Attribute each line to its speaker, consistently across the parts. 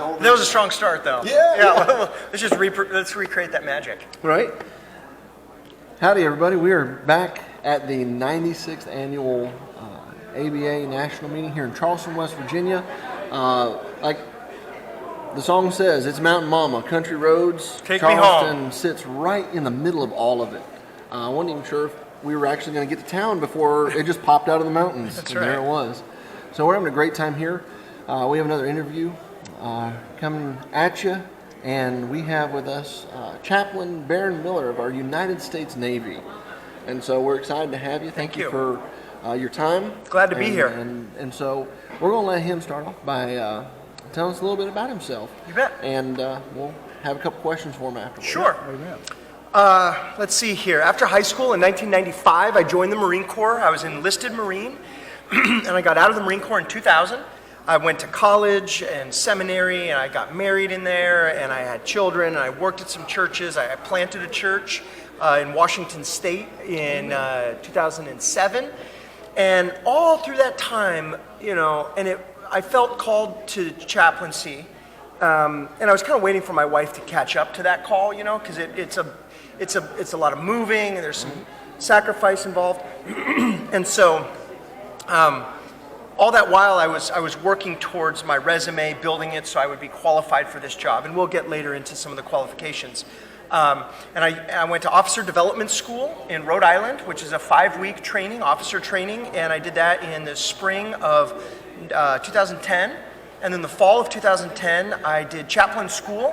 Speaker 1: hold
Speaker 2: That was a strong start, though.
Speaker 1: Yeah.
Speaker 2: Let's recreate that magic.
Speaker 1: Right. Howdy, everybody. We are back at the 96th annual ABA National Meeting here in Charleston, West Virginia. Like the song says, it's Mountain Mama, country roads.
Speaker 2: Take me home.
Speaker 1: Charleston sits right in the middle of all of it. I wasn't even sure if we were actually going to get to town before it just popped out of the mountains.
Speaker 2: That's
Speaker 1: and
Speaker 2: right.
Speaker 1: There it was. So we're having a great time here. We have another interview coming at you, and we have with us Chaplain Miller of our United States Navy. And so we're excited to have you. Thank you for your time.
Speaker 2: Glad to be here.
Speaker 1: And so we're going to let him start off by telling us a little bit about himself.
Speaker 2: You bet.
Speaker 1: And we'll have a couple questions for him afterwards.
Speaker 2: Sure.
Speaker 1: Amen.
Speaker 2: Let's see here. After high school in 1995, I joined the Marine Corps. I was an enlisted Marine, and I got out of the Marine Corps in 2000. I went to college and seminary, and I got married in there, and I had children, and I worked at some churches. I planted a church in Washington State in 2007. And all through that time, I felt called to chaplaincy. And I was kind of waiting for my wife to catch up to that call, because it's a lot of moving, and there's some sacrifice involved. And so all that while I was working towards my resume, building it so I would be qualified for this job. And we'll get later into some of the qualifications. And I went to Officer Development School in Rhode Island, which is a 5-week training, officer training. And I did that in the spring of 2010. And then the fall of 2010, I did chaplain school,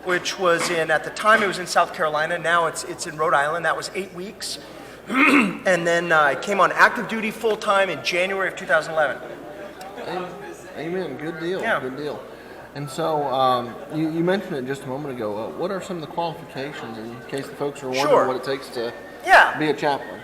Speaker 2: which was at the time it was in South Carolina. Now it's in Rhode Island. That was 8 weeks. And then I came on active duty full-time in January of 2011.
Speaker 1: Amen. Good deal.
Speaker 2: Yeah.
Speaker 1: Good deal. And so you mentioned it just a moment ago. What are some of the qualifications in case the folks are wondering
Speaker 2: Sure.
Speaker 1: what it takes to be a chaplain?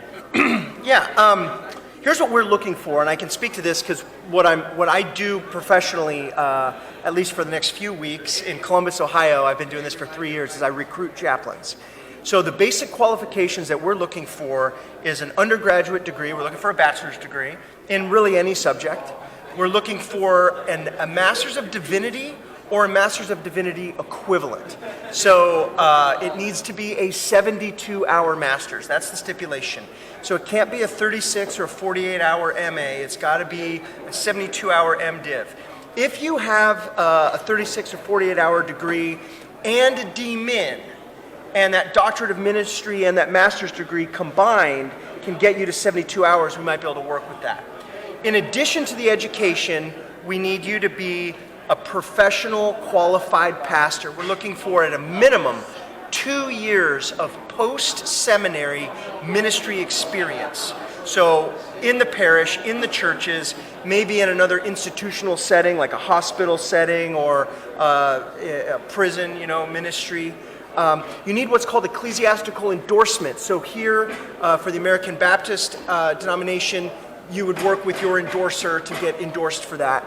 Speaker 2: Here's what we're looking for, and I can speak to this because what I do professionally, at least for the next few weeks in Columbus, Ohio, I've been doing this for 3 years, is I recruit chaplains. So the basic qualifications that we're looking for is an undergraduate degree. We're looking for a bachelor's degree in really any subject. We're looking for a Master's of Divinity or a Master's of Divinity equivalent. So it needs to be a 72-hour master's. That's the stipulation. So it can't be a 36 or 48-hour MA. It's got to be a 72-hour MDiv. If you have a 36 or 48-hour degree and a DMin, and that doctorate of ministry and that master's degree combined can get you to 72 hours, we might be able to work with that. In addition to the education, we need you to be a professional qualified pastor. We're looking for, at a minimum, 2 years of post-seminary ministry experience. So in the parish, in the churches, maybe in another institutional setting like a hospital setting or a prison, ministry. You need what's called ecclesiastical endorsement. So here, for the American Baptist denomination, you would work with your endorser to get endorsed for that.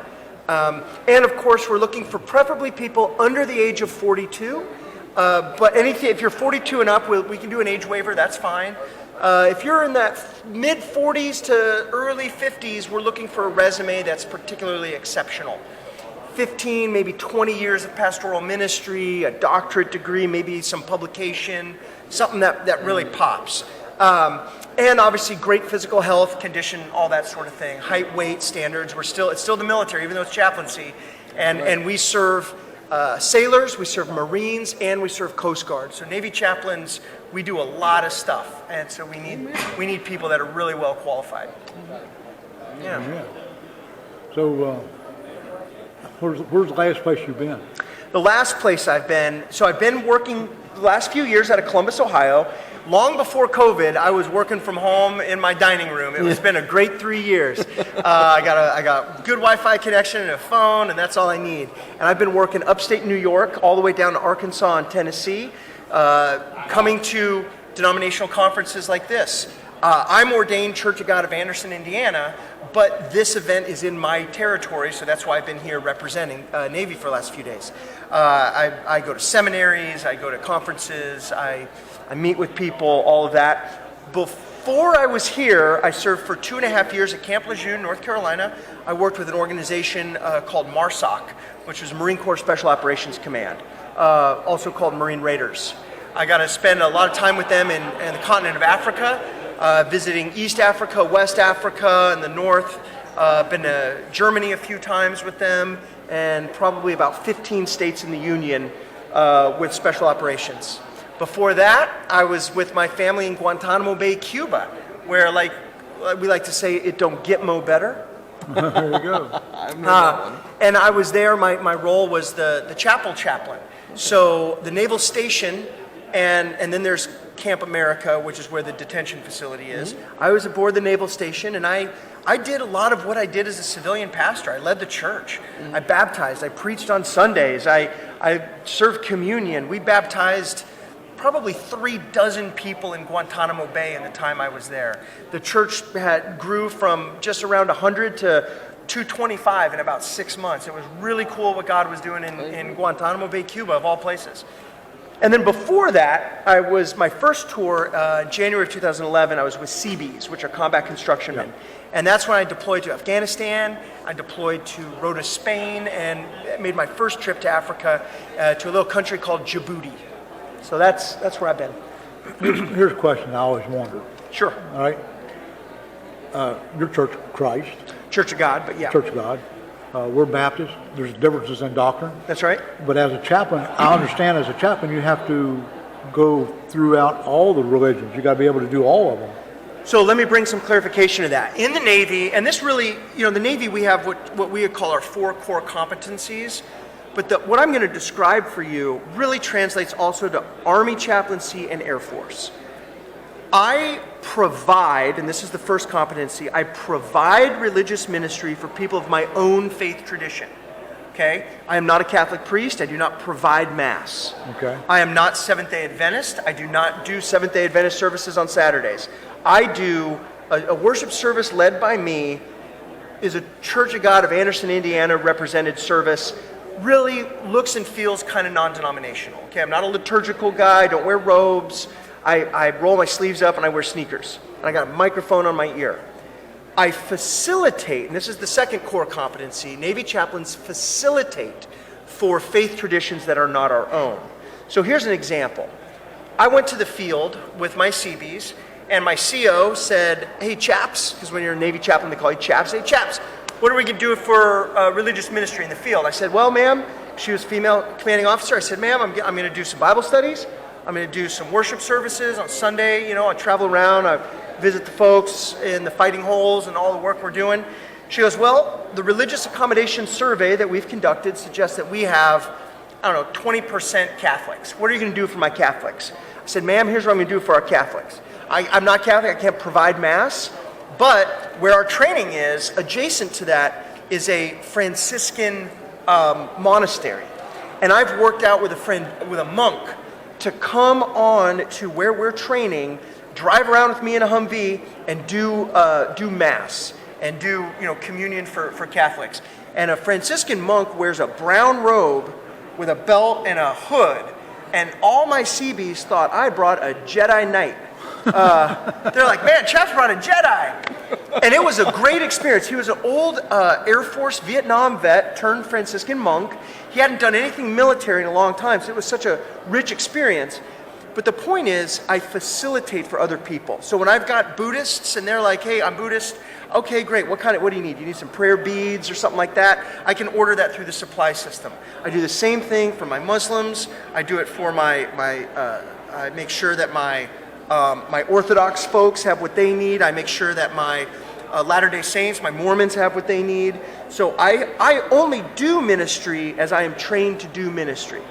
Speaker 2: And of course, we're looking for preferably people under the age of 42. But if you're 42 and up, we can do an age waiver, that's fine. If you're in that mid-40s to early 50s, we're looking for a resume that's particularly exceptional. 15, maybe 20 years of pastoral ministry, a doctorate degree, maybe some publication, something that really pops. And obviously great physical health, condition, all that sort of thing. Height, weight, standards. It's still the military, even though it's chaplaincy. And we serve sailors, we serve Marines, and we serve Coast Guard. So Navy chaplains, we do a lot of stuff. And so we need people that are really well qualified. Yeah.
Speaker 3: So where's the last place you've been?
Speaker 2: The last place I've been working the last few years out of Columbus, Ohio. Long before COVID, I was working from home in my dining room. It's been a great 3 years. I got good Wi-Fi connection and a phone, and that's all I need. And I've been working upstate New York all the way down to Arkansas and Tennessee, coming to denominational conferences like this. I'm ordained Church of God of Anderson, Indiana, but this event is in my territory, so that's why I've been here representing Navy for the last few days. I go to seminaries, I go to conferences, I meet with people, all of that. Before I was here, I served for 2.5 years at Camp Lejeune, North Carolina. I worked with an organization called MARSOC, which was Marine Corps Special Operations Command, also called Marine Raiders. I got to spend a lot of time with them in the continent of Africa, visiting East Africa, West Africa, and the North. Been to Germany a few times with them, and probably about 15 states in the Union with Special Operations. Before that, I was with my family in Guantanamo Bay, Cuba, where, like we like to say, it don't get mo better.
Speaker 3: There you go.
Speaker 2: And I was there, my role was the chaplain. So the naval station, and then there's Camp America, which is where the detention facility is. I was aboard the naval station, and I did a lot of what I did as a civilian pastor. I led the church. I baptized. I preached on Sundays. I served communion. We baptized probably 36 people in Guantanamo Bay in the time I was there. The church grew from just around 100 to 225 in about 6 months. It was really cool what God was doing in Guantanamo Bay, Cuba, of all places. And then before that, my first tour, January of 2011, I was with Seabees, which are combat construction men. And that's when I deployed to Afghanistan, I deployed to Rhoda, Spain, and made my first trip to Africa to a little country called Djibouti. So that's where I've been.
Speaker 3: Here's a question I always wondered.
Speaker 2: Sure.
Speaker 3: All right. Your Church of Christ.
Speaker 2: Church of God, but yeah.
Speaker 3: Church of God. We're Baptists. There's differences in doctrine.
Speaker 2: That's right.
Speaker 3: But as a chaplain, I understand as a chaplain, you have to go throughout all the religions. You got to be able to do all of them.
Speaker 2: So let me bring some clarification to that. In the Navy, and this really, the Navy, we have what we would call our 4 core competencies. But what I'm going to describe for you really translates also to Army chaplaincy and Air Force. I provide, and this is the first competency, I provide religious ministry for people of my own faith tradition. Okay? I am not a Catholic priest. I do not provide Mass.
Speaker 3: Okay.
Speaker 2: I am not Seventh-day Adventist. I do not do Seventh-day Adventist services on Saturdays. I do a worship service led by me is a Church of God of Anderson, Indiana represented service. Really looks and feels kind of non-denominational. Okay, I'm not a liturgical guy. I don't wear robes. I roll my sleeves up and I wear sneakers. And I got a microphone on my ear. I facilitate, and this is the second core competency, Navy chaplains facilitate for faith traditions that are not our own. So here's an example. I went to the field with my Seabees, and my CO said, hey, chaps, because when you're a Navy chaplain, they call you chaps. Hey, chaps, what are we going to do for religious ministry in the field? I said, well, ma'am, she was female commanding officer. I said, ma'am, I'm going to do some Bible studies. I'm going to do some worship services on Sunday. I travel around. I visit the folks in the fighting holes and all the work we're doing. She goes, well, the religious accommodation survey that we've conducted suggests that we have, 20% Catholics. What are you going to do for my Catholics? I said, ma'am, here's what I'm going to do for our Catholics. I'm not Catholic. I can't provide Mass. But where our training is, adjacent to that, is a Franciscan monastery. And I've worked out with a monk, to come on to where we're training, drive around with me in a Humvee, and do Mass and do communion for Catholics. And a Franciscan monk wears a brown robe with a belt and a hood, and all my Seabees thought I brought a Jedi Knight. They're like, man, Chaps brought a Jedi. And it was a great experience. He was an old Air Force Vietnam vet turned Franciscan monk. He hadn't done anything military in a long time, so it was such a rich experience. But the point is, I facilitate for other people. So when I've got Buddhists and they're like, hey, I'm Buddhist. Okay, great. What do you need? You need some prayer beads or something like that? I can order that through the supply system. I do the same thing for my Muslims. I do it for I make sure that my Orthodox folks have what they need. I make sure that my Latter-day Saints, my Mormons have what they need. So I only do ministry as I am trained to do ministry.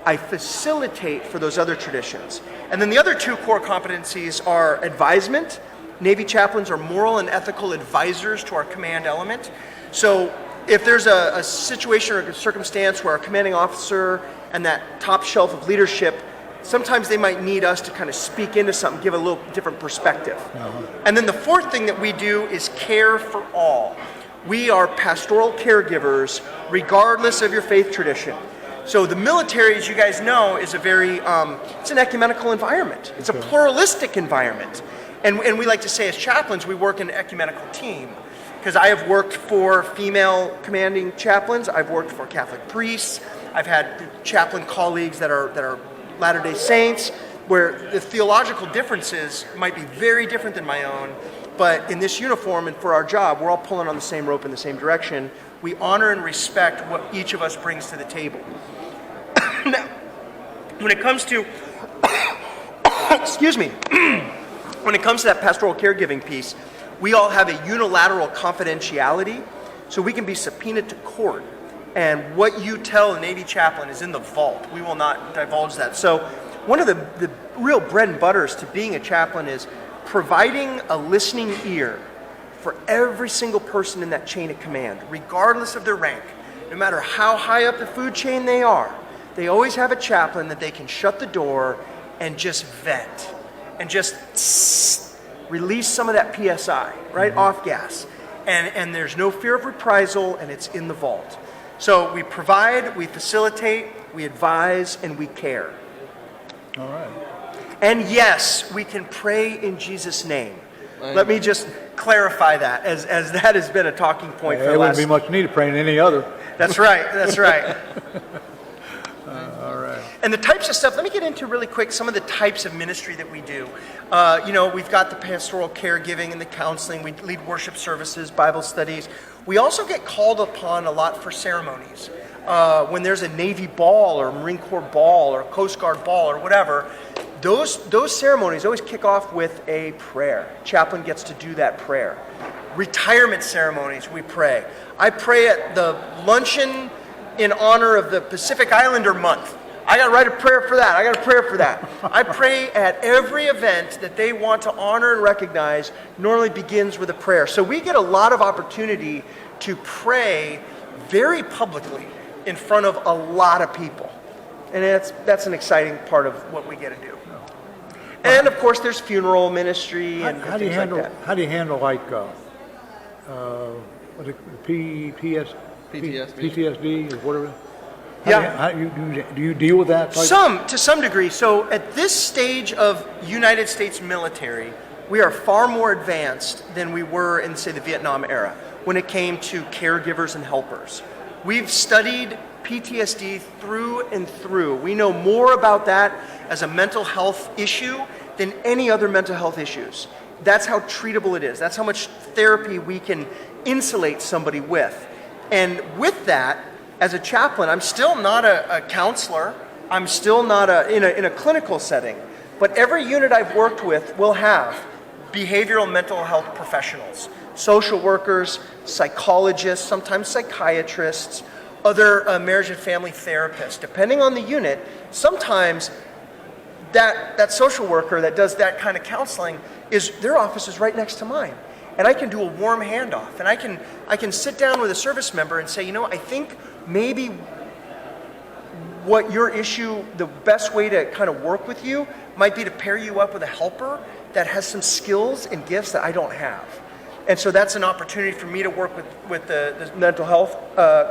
Speaker 2: I facilitate for those other traditions. And then the other 2 core competencies are advisement. Navy chaplains are moral and ethical advisors to our command element. So if there's a situation or a circumstance where our commanding officer and that top shelf of leadership, sometimes they might need us to kind of speak into something, give a little different perspective. And then the 4th thing that we do is care for all. We are pastoral caregivers regardless of your faith tradition. So the military, as you guys know, is a very, it's an ecumenical environment. It's a pluralistic environment. And we like to say as chaplains, we work in an ecumenical team. Because I have worked for female commanding chaplains, I've worked for Catholic priests, I've had chaplain colleagues that are Latter-day Saints, where the theological differences might be very different than my own, but in this uniform and for our job, we're all pulling on the same rope in the same direction. We honor and respect what each of us brings to the table. Now, when it comes to, excuse me, when it comes to that pastoral caregiving piece, we all have a unilateral confidentiality, so we can be subpoenaed to court. And what you tell a Navy chaplain is in the vault. We will not divulge that. So one of the real bread and butters to being a chaplain is providing a listening ear for every single person in that chain of command, regardless of their rank. No matter how high up the food chain they are, they always have a chaplain that they can shut the door and just vent and just release some of that PSI, right, off gas. And there's no fear of reprisal, and it's in the vault. So we provide, we facilitate, we advise, and we care.
Speaker 3: All right.
Speaker 2: And yes, we can pray in Jesus' name. Let me just clarify that, as that has been a talking point for the last...
Speaker 3: There wouldn't be much need of praying any other.
Speaker 2: That's right, that's right.
Speaker 3: All right.
Speaker 2: And the types of stuff, let me get into really quick some of the types of ministry that we do. We've got the pastoral caregiving and the counseling. We lead worship services, Bible studies. We also get called upon a lot for ceremonies. When there's a Navy ball or Marine Corps ball or Coast Guard ball or whatever, those ceremonies always kick off with a prayer. Chaplain gets to do that prayer. Retirement ceremonies, we pray. I pray at the luncheon in honor of the Pacific Islander month. I got to write a prayer for that. I got a prayer for that. I pray at every event that they want to honor and recognize normally begins with a prayer. So we get a lot of opportunity to pray very publicly in front of a lot of people. And that's an exciting part of what we get to do. And of course there's funeral ministry and
Speaker 3: How do you
Speaker 2: things
Speaker 3: handle
Speaker 2: like that.
Speaker 3: How do you handle like PTSD or whatever? Do you deal with that?
Speaker 2: To some degree. So at this stage of United States military, we are far more advanced than we were in, say, the Vietnam era when it came to caregivers and helpers. We've studied PTSD through and through. We know more about that as a mental health issue than any other mental health issues. That's how treatable it is. That's how much therapy we can insulate somebody with. And with that, as a chaplain, I'm still not a counselor. I'm still not in a clinical setting. But every unit I've worked with will have behavioral mental health professionals, social workers, psychologists, sometimes psychiatrists, other marriage and family therapists. Depending on the unit, sometimes that social worker that does that kind of counseling, their office is right next to mine. And I can do a warm handoff. And I can sit down with a service member and say, I think maybe what your issue, the best way to kind of work with you might be to pair you up with a helper that has some skills and gifts that I don't have. And so that's an opportunity for me to work with the mental health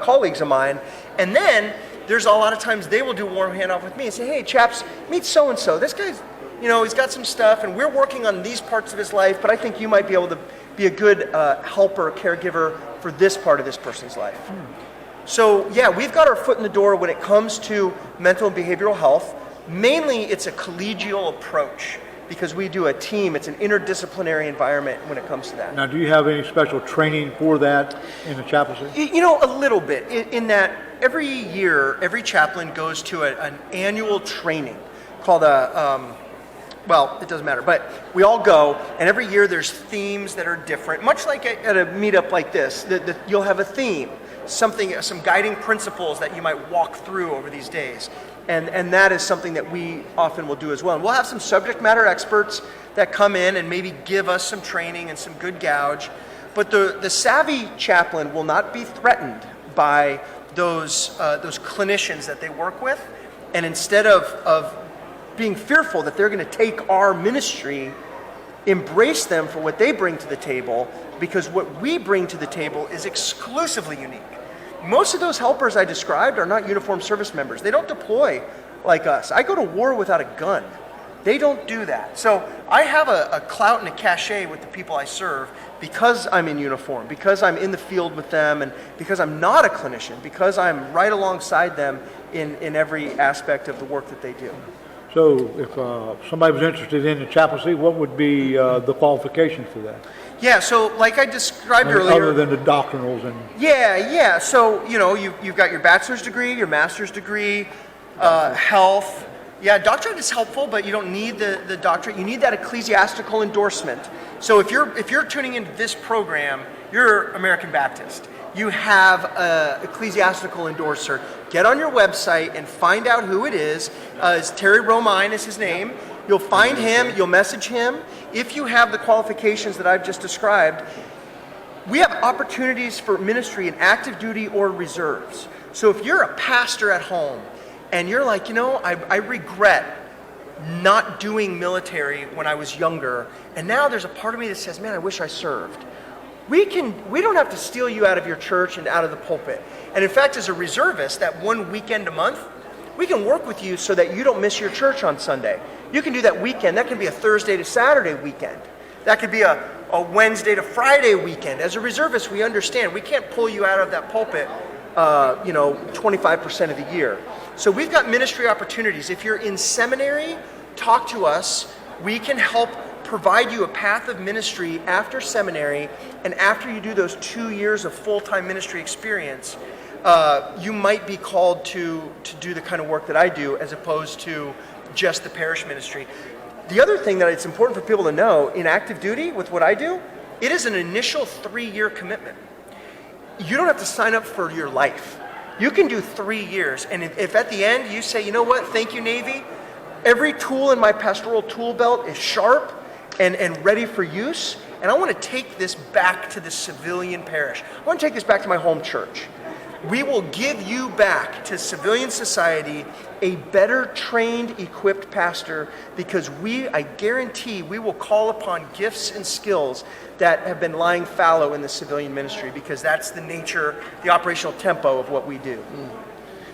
Speaker 2: colleagues of mine. And then there's a lot of times they will do a warm handoff with me and say, hey, chaps, meet so-and-so. This guy's, he's got some stuff and we're working on these parts of his life, but I think you might be able to be a good helper, caregiver for this part of this person's life. So yeah, we've got our foot in the door when it comes to mental and behavioral health. Mainly it's a collegial approach because we do a team. It's an interdisciplinary environment when it comes to that.
Speaker 3: Now, do you have any special training for that in the chaplaincy?
Speaker 2: A little bit in that every year, every chaplain goes to an annual training called it doesn't matter, but we all go, and every year there's themes that are different. Much like at a meetup like this, you'll have a theme, some guiding principles that you might walk through over these days. And that is something that we often will do as well. And we'll have some subject matter experts that come in and maybe give us some training and some good gouge. But the savvy chaplain will not be threatened by those clinicians that they work with. And instead of being fearful that they're going to take our ministry, embrace them for what they bring to the table, because what we bring to the table is exclusively unique. Most of those helpers I described are not uniformed service members. They don't deploy like us. I go to war without a gun. They don't do that. So I have a clout and a cachet with the people I serve because I'm in uniform, because I'm in the field with them, and because I'm not a clinician, because I'm right alongside them in every aspect of the work that they do.
Speaker 3: So if somebody was interested in the chaplaincy, what would be the qualifications for that?
Speaker 2: Yeah, so like I described earlier.
Speaker 3: Other than the doctrinals and...
Speaker 2: Yeah. So, you've got your bachelor's degree, your master's degree, health. Yeah, doctorate is helpful, but you don't need the doctorate. You need that ecclesiastical endorsement. So if you're tuning into this program, you're American Baptist. You have an ecclesiastical endorser. Get on your website and find out who it is. It's Terry Romine is his name. You'll find him. You'll message him. If you have the qualifications that I've just described, we have opportunities for ministry in active duty or reserves. So if you're a pastor at home and you're like, I regret not doing military when I was younger, and now there's a part of me that says, man, I wish I served. We don't have to steal you out of your church and out of the pulpit. And in fact, as a reservist, that one weekend a month, we can work with you so that you don't miss your church on Sunday. You can do that weekend. That can be a Thursday to Saturday weekend. That could be a Wednesday to Friday weekend. As a reservist, we understand we can't pull you out of that pulpit 25% of the year. So we've got ministry opportunities. If you're in seminary, talk to us. We can help provide you a path of ministry after seminary, and after you do those 2 years of full-time ministry experience, you might be called to do the kind of work that I do as opposed to just the parish ministry. The other thing that it's important for people to know, in active duty with what I do, it is an initial 3-year commitment. You don't have to sign up for your life. You can do 3 years, and if at the end you say, you know what, thank you, Navy, every tool in my pastoral tool belt is sharp and ready for use, and I want to take this back to the civilian parish. I want to take this back to my home church. We will give you back to civilian society a better trained, equipped pastor, because I guarantee we will call upon gifts and skills that have been lying fallow in the civilian ministry, because that's the nature, the operational tempo of what we do.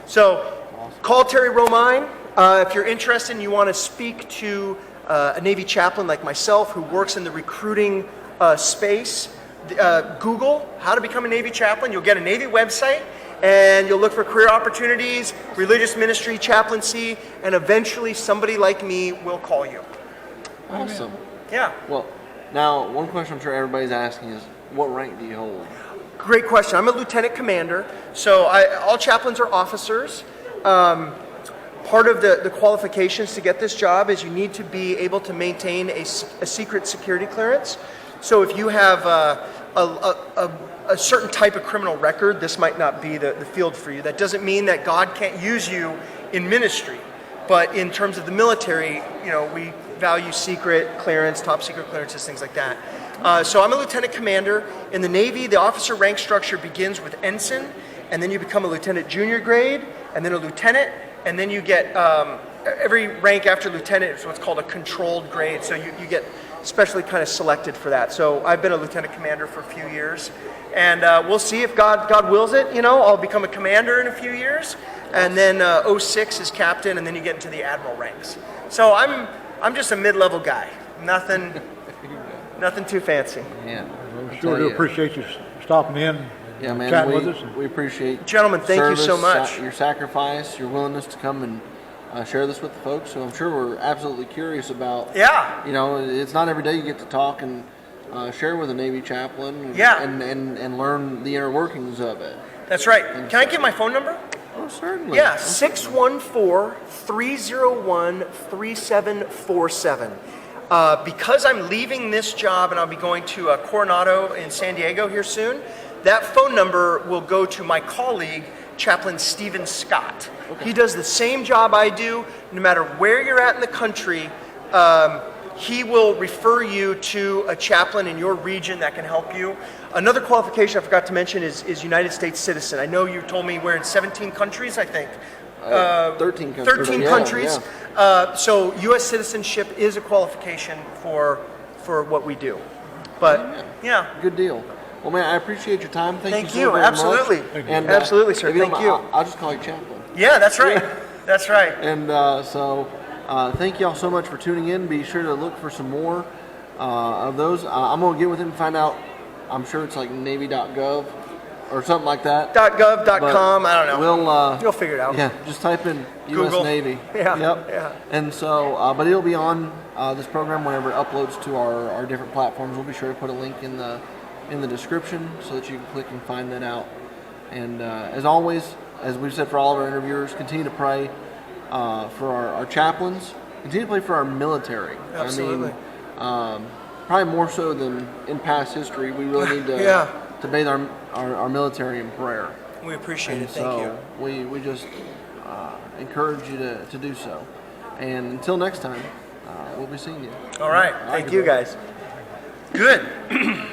Speaker 2: So call Terry Romine. If you're interested and you want to speak to a Navy chaplain like myself who works in the recruiting space, Google how to become a Navy chaplain. You'll get a Navy website, and you'll look for career opportunities, religious ministry, chaplaincy, and eventually somebody like me will call you.
Speaker 1: Awesome.
Speaker 2: Yeah.
Speaker 1: Well, now one question I'm sure everybody's asking is, what rank do you hold?
Speaker 2: Great question. I'm a lieutenant commander, so all chaplains are officers. Part of the qualifications to get this job is you need to be able to maintain a secret security clearance. So if you have a certain type of criminal record, this might not be the field for you. That doesn't mean that God can't use you in ministry. But in terms of the military, we value secret clearance, top secret clearances, things like that. So I'm a lieutenant commander. In the Navy, the officer rank structure begins with ensign, and then you become a lieutenant junior grade, and then a lieutenant, and then you get every rank after lieutenant is what's called a controlled grade. So you get specially kind of selected for that. So I've been a lieutenant commander for a few years, and we'll see if God wills it. I'll become a commander in a few years, and then 06 is captain, and then you get into the admiral ranks. So I'm just a mid-level guy. Nothing too fancy.
Speaker 1: Yeah,
Speaker 3: We sure do appreciate you stopping in,
Speaker 1: yeah, man,
Speaker 3: chatting with us.
Speaker 1: we appreciate
Speaker 2: Gentlemen, thank you so much.
Speaker 1: Your sacrifice, your willingness to come and share this with the folks. So I'm sure we're absolutely curious about.
Speaker 2: Yeah.
Speaker 1: It's not every day you get to talk and share with a Navy chaplain.
Speaker 2: Yeah.
Speaker 1: And learn the inner workings of it.
Speaker 2: That's right. Can I give my phone number?
Speaker 1: Oh, certainly.
Speaker 2: Yeah, 614-301-3747. Because I'm leaving this job and I'll be going to Coronado in San Diego here soon, that phone number will go to my colleague, Chaplain Stephen Scott. Okay. He does the same job I do. No matter where you're at in the country, he will refer you to a chaplain in your region that can help you. Another qualification I forgot to mention is United States citizen. I know you told me we're in 17 countries, I think.
Speaker 1: 13 countries.
Speaker 2: 13 countries.
Speaker 1: Yeah.
Speaker 2: So U.S. citizenship is a qualification for what we do. But, yeah.
Speaker 1: Good deal. Well, man, I appreciate your time. Thank you so very
Speaker 2: Absolutely.
Speaker 1: much.
Speaker 2: And, absolutely, sir.
Speaker 1: If you
Speaker 2: Thank
Speaker 1: don't
Speaker 2: you.
Speaker 1: mind, I'll just call you Chaplain.
Speaker 2: Yeah, that's right. That's right.
Speaker 1: And so Thank y'all so much for tuning in. Be sure to look for some more of those. I'm going to get with him and find out. I'm sure it's like Navy.gov or something like that.
Speaker 2: .gov.com, I don't know.
Speaker 1: We'll,
Speaker 2: you'll figure it out.
Speaker 1: Yeah, just type in
Speaker 2: Google.
Speaker 1: U.S. Navy.
Speaker 2: Yeah,
Speaker 1: Yep.
Speaker 2: yeah.
Speaker 1: And so, but it'll be on this program whenever it uploads to our different platforms. We'll be sure to put a link in the description so that you can click and find that out. And as always, as we've said for all of our interviewers, continue to pray for our chaplains. Continue to pray for our military.
Speaker 2: Absolutely.
Speaker 1: I mean, probably more so than in past history, we really need to
Speaker 2: Yeah.
Speaker 1: to bathe our military in prayer.
Speaker 2: We appreciate it. Thank
Speaker 1: So
Speaker 2: you.
Speaker 1: we just encourage you to do so. And until next time, we'll be seeing you.
Speaker 2: All right. Thank you, guys. Good.